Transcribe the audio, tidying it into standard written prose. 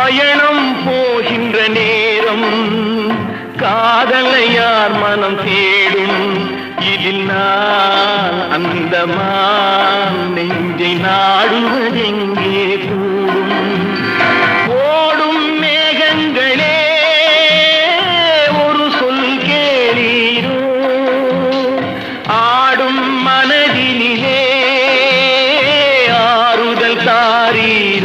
பயணம் போகின்ற நேரம் காதலை யார் மனம் தேடும் இதில் நான் அந்த நெஞ்சை நாடுவதெங்கே